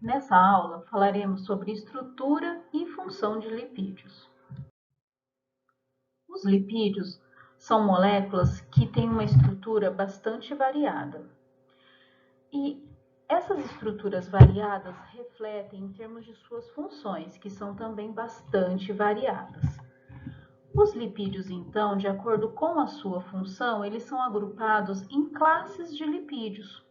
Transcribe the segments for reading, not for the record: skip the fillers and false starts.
Nessa aula, falaremos sobre estrutura e função de lipídios. Os lipídios são moléculas que têm uma estrutura bastante variada. E essas estruturas variadas refletem em termos de suas funções, que são também bastante variadas. Os lipídios, então, de acordo com a sua função, eles são agrupados em classes de lipídios.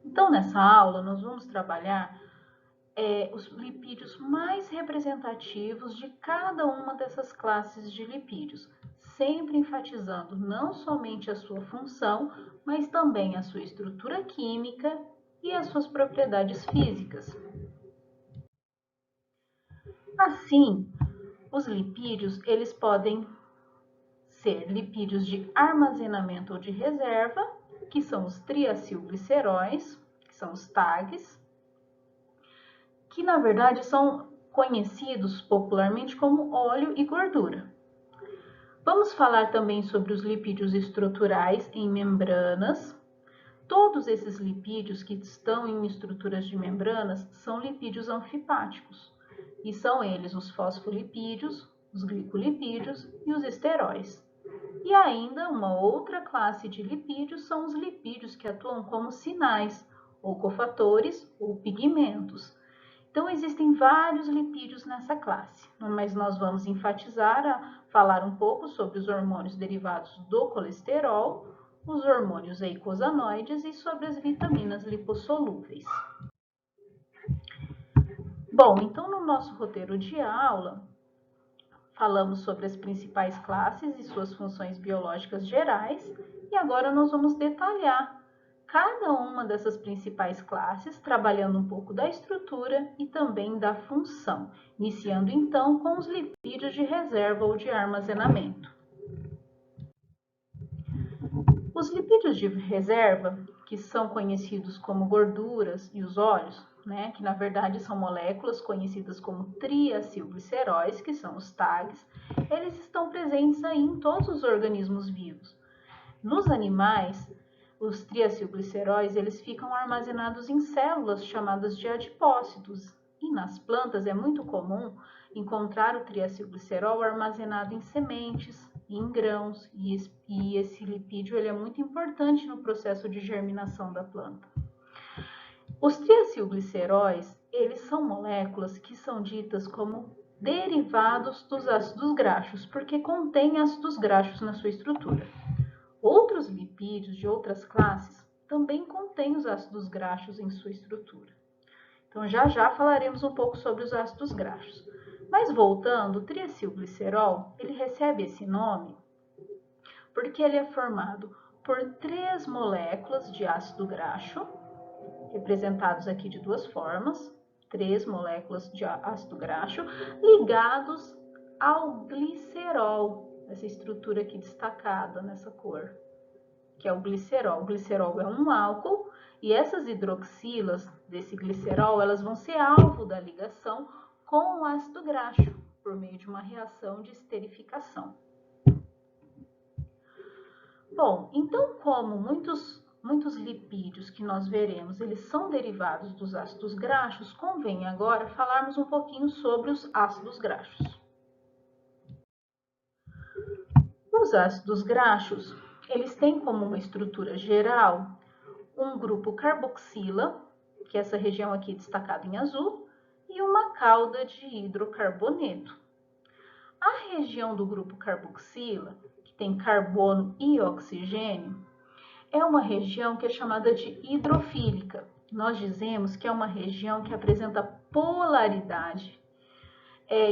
Então, nessa aula, nós vamos trabalhar os lipídios mais representativos de cada uma dessas classes de lipídios, sempre enfatizando não somente a sua função, mas também a sua estrutura química e as suas propriedades físicas. Assim, os lipídios, eles podem ser lipídios de armazenamento ou de reserva, que são os triacilgliceróis, que são os TAGs, que na verdade são conhecidos popularmente como óleo e gordura. Vamos falar também sobre os lipídios estruturais em membranas. Todos esses lipídios que estão em estruturas de membranas são lipídios anfipáticos, e são eles os fosfolipídios, os glicolipídios e os esteróis. E ainda uma outra classe de lipídios são os lipídios que atuam como sinais, ou cofatores, ou pigmentos. Então, existem vários lipídios nessa classe, mas nós vamos falar um pouco sobre os hormônios derivados do colesterol, os hormônios eicosanoides e sobre as vitaminas lipossolúveis. Bom, então no nosso roteiro de aula, falamos sobre as principais classes e suas funções biológicas gerais, e agora nós vamos detalhar cada uma dessas principais classes, trabalhando um pouco da estrutura e também da função, iniciando então com os lipídios de reserva ou de armazenamento. Os lipídios de reserva, que são conhecidos como gorduras e os óleos, que na verdade são moléculas conhecidas como triacilgliceróis, que são os TAGs, eles estão presentes aí em todos os organismos vivos. Nos animais, os triacilgliceróis, eles ficam armazenados em células chamadas de adipócitos. E nas plantas é muito comum encontrar o triacilglicerol armazenado em sementes, em grãos, e esse lipídio ele é muito importante no processo de germinação da planta. Os triacilgliceróis, eles são moléculas que são ditas como derivados dos ácidos graxos, porque contêm ácidos graxos na sua estrutura. Outros lipídios de outras classes também contêm os ácidos graxos em sua estrutura. Então, já falaremos um pouco sobre os ácidos graxos. Mas voltando, o triacilglicerol, ele recebe esse nome porque ele é formado por 3 moléculas de ácido graxo, representados aqui de 2 formas, 3 moléculas de ácido graxo, ligados ao glicerol, essa estrutura aqui destacada nessa cor, que é o glicerol. O glicerol é um álcool e essas hidroxilas desse glicerol, elas vão ser alvo da ligação com o ácido graxo, por meio de uma reação de esterificação. Bom, então como muitos lipídios que nós veremos, eles são derivados dos ácidos graxos, convém agora falarmos um pouquinho sobre os ácidos graxos. Os ácidos graxos, eles têm como uma estrutura geral um grupo carboxila, que é essa região aqui destacada em azul, e uma cauda de hidrocarboneto. A região do grupo carboxila, que tem carbono e oxigênio, é uma região que é chamada de hidrofílica. Nós dizemos que é uma região que apresenta polaridade.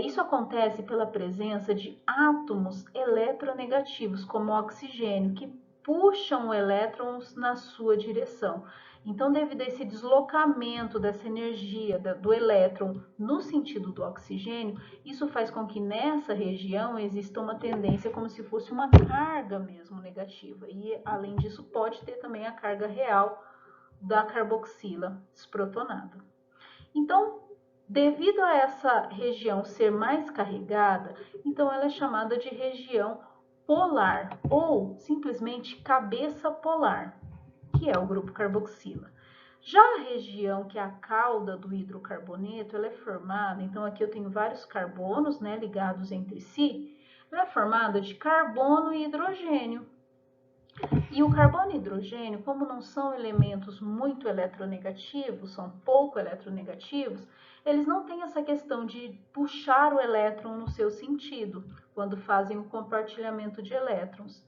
Isso acontece pela presença de átomos eletronegativos, como o oxigênio, que puxam elétrons na sua direção. Então, devido a esse deslocamento dessa energia do elétron no sentido do oxigênio, isso faz com que nessa região exista uma tendência como se fosse uma carga mesmo negativa. E, além disso, pode ter também a carga real da carboxila desprotonada. Então, devido a essa região ser mais carregada, então ela é chamada de região polar ou simplesmente cabeça polar, que é o grupo carboxila. Já a região que é a cauda do hidrocarboneto, ela é formada, então aqui eu tenho vários carbonos, né, ligados entre si, ela é formada de carbono e hidrogênio. E o carbono e hidrogênio, como não são elementos muito eletronegativos, são pouco eletronegativos, eles não têm essa questão de puxar o elétron no seu sentido, quando fazem o compartilhamento de elétrons.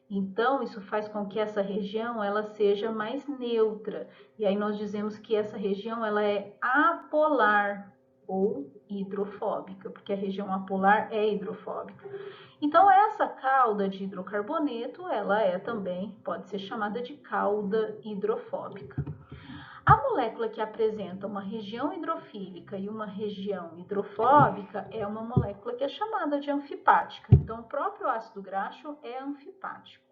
Então, isso faz com que essa região ela seja mais neutra. E aí nós dizemos que essa região ela é apolar ou hidrofóbica, porque a região apolar é hidrofóbica. Então, essa cauda de hidrocarboneto, ela é também, pode ser chamada de cauda hidrofóbica. A molécula que apresenta uma região hidrofílica e uma região hidrofóbica é uma molécula que é chamada de anfipática. Então, o próprio ácido graxo é anfipático.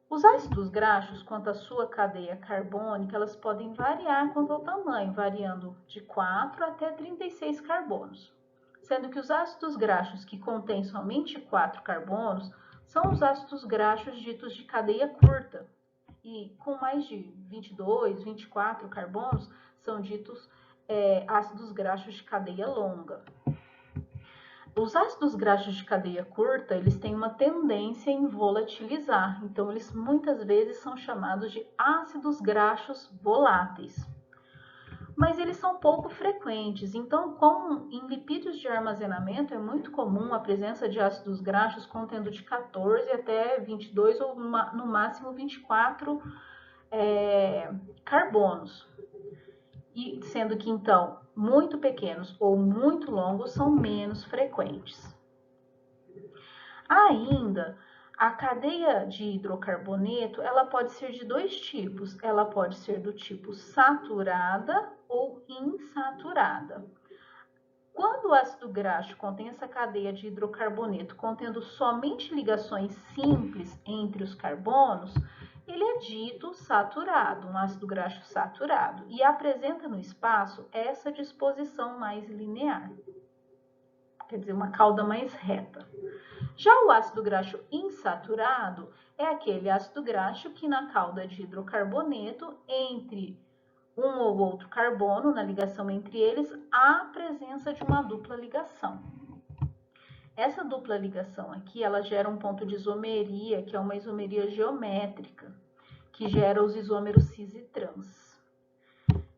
Os ácidos graxos, quanto à sua cadeia carbônica, elas podem variar quanto ao tamanho, variando de 4 até 36 carbonos. Sendo que os ácidos graxos que contêm somente 4 carbonos são os ácidos graxos ditos de cadeia curta. E com mais de 22, 24 carbonos, são ditos ácidos graxos de cadeia longa. Os ácidos graxos de cadeia curta, eles têm uma tendência em volatilizar, então eles muitas vezes são chamados de ácidos graxos voláteis. Mas eles são pouco frequentes, então em lipídios de armazenamento é muito comum a presença de ácidos graxos contendo de 14 até 22 ou no máximo 24 carbonos. E sendo que então muito pequenos ou muito longos são menos frequentes. Ainda, a cadeia de hidrocarboneto, ela pode ser de dois tipos. Ela pode ser do tipo saturada ou insaturada. Quando o ácido graxo contém essa cadeia de hidrocarboneto contendo somente ligações simples entre os carbonos, ele é dito saturado, um ácido graxo saturado, e apresenta no espaço essa disposição mais linear, quer dizer, uma cauda mais reta. Já o ácido graxo insaturado é aquele ácido graxo que na cauda de hidrocarboneto, entre um ou outro carbono, na ligação entre eles, há a presença de uma dupla ligação. Essa dupla ligação aqui, ela gera um ponto de isomeria, que é uma isomeria geométrica, que gera os isômeros cis e trans.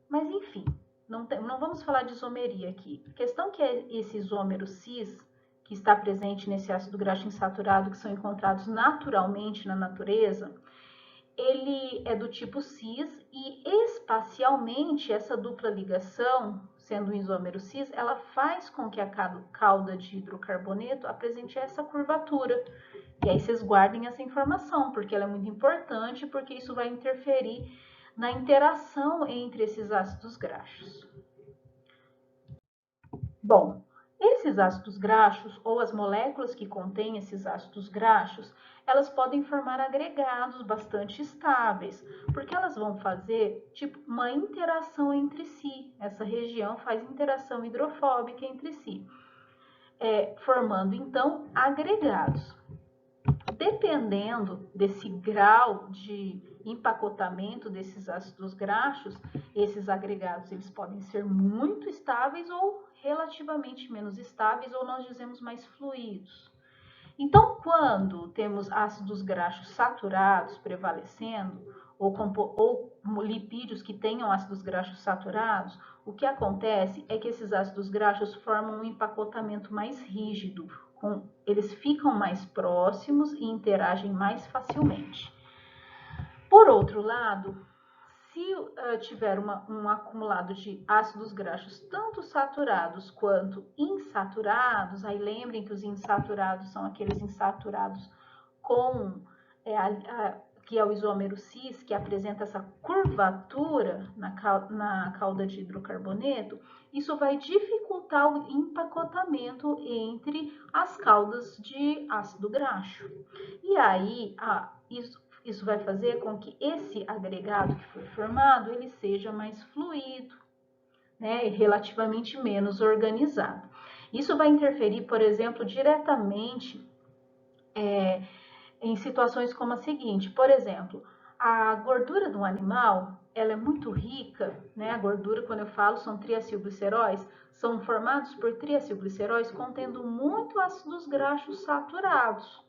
Mas, enfim, não vamos falar de isomeria aqui. A questão que é esse isômero cis, que está presente nesse ácido graxo insaturado, que são encontrados naturalmente na natureza, ele é do tipo cis e espacialmente essa dupla ligação, sendo um isômero cis, ela faz com que a cauda de hidrocarboneto apresente essa curvatura. E aí vocês guardem essa informação, porque ela é muito importante, porque isso vai interferir na interação entre esses ácidos graxos. Bom, esses ácidos graxos, ou as moléculas que contêm esses ácidos graxos, elas podem formar agregados bastante estáveis, porque elas vão fazer tipo uma interação entre si. Essa região faz interação hidrofóbica entre si, formando então agregados. Dependendo desse grau de empacotamento desses ácidos graxos, esses agregados eles podem ser muito estáveis ou relativamente menos estáveis, ou nós dizemos mais fluidos. Então, quando temos ácidos graxos saturados prevalecendo, ou lipídios que tenham ácidos graxos saturados, o que acontece é que esses ácidos graxos formam um empacotamento mais rígido, eles ficam mais próximos e interagem mais facilmente. Por outro lado, se tiver um acumulado de ácidos graxos tanto saturados quanto insaturados, aí lembrem que os insaturados são aqueles insaturados com que é o isômero cis, que apresenta essa curvatura na cauda de hidrocarboneto, isso vai dificultar o empacotamento entre as caudas de ácido graxo. E aí, isso vai fazer com que esse agregado que foi formado, ele seja mais fluido, né, e relativamente menos organizado. Isso vai interferir, por exemplo, diretamente em situações como a seguinte: por exemplo, a gordura do animal, ela é muito rica, né? A gordura, quando eu falo, são triacilgliceróis, são formados por triacilgliceróis contendo muito ácidos graxos saturados.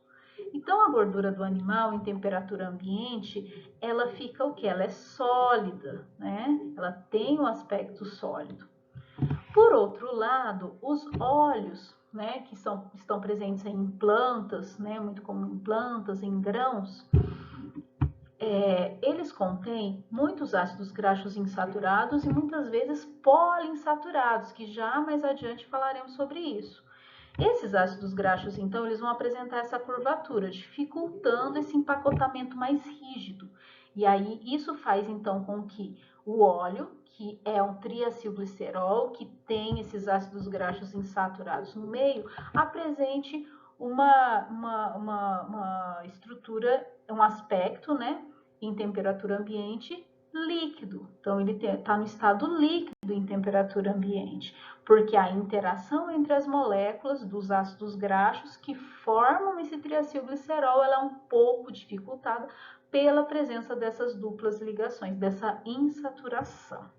Então, a gordura do animal em temperatura ambiente, ela fica o que? Ela é sólida, né? Ela tem um aspecto sólido. Por outro lado, os óleos, né, que estão presentes em plantas, né, muito comum em plantas, em grãos, eles contêm muitos ácidos graxos insaturados e muitas vezes poliinsaturados, que já mais adiante falaremos sobre isso. Esses ácidos graxos, então, eles vão apresentar essa curvatura, dificultando esse empacotamento mais rígido. E aí, isso faz, então, com que o óleo, que é um triacilglicerol, que tem esses ácidos graxos insaturados no meio, apresente uma estrutura, um aspecto, né, em temperatura ambiente líquido. Então, ele está no estado líquido em temperatura ambiente, porque a interação entre as moléculas dos ácidos graxos que formam esse triacilglicerol, ela é um pouco dificultada pela presença dessas duplas ligações, dessa insaturação.